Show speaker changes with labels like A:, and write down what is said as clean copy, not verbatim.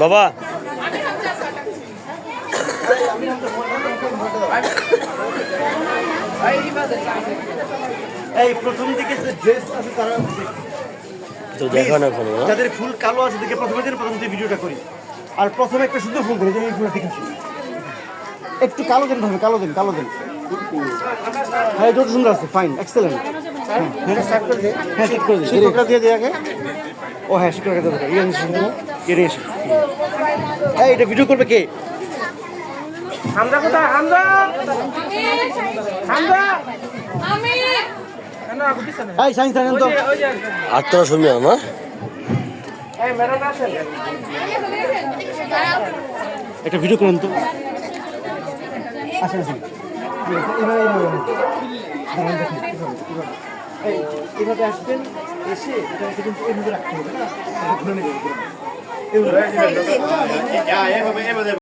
A: বাবা
B: এই প্রথম দিকে যে ড্রেস আছে তারা
A: তো দেখো না কোনো
B: যাদের ফুল কালো আছে দেখে প্রথম থেকে ভিডিওটা করি আর প্রথমে একটা শুদ্ধ ফুল করি যে এই ফুলটা ঠিক আছে একটু কালো দেন ভাবে কালো দেন হ্যাঁ যত সুন্দর আছে ফাইন এক্সেলেন্ট হ্যাঁ স্টার্ট করে দিই হ্যাঁ স্টার্ট করে দিই শিকড়টা দিয়ে দিই আগে ও হ্যাঁ শিকড়টা দিয়ে দাও ইয়ে নিয়ে এই এটা ভিডিও করবে কে
C: হামজা কোথায় হামজা আমি না বুঝছ না
B: এই সাইন্স জানেন তো
A: আত্মা শুনবে না
C: এই মেরা না আসেন
B: একটা ভিডিও করুন তো আসেন এইভাবে আসবেন এসে এটা কিন্তু এইভাবে রাখতে হবে না ঘুরে নেবে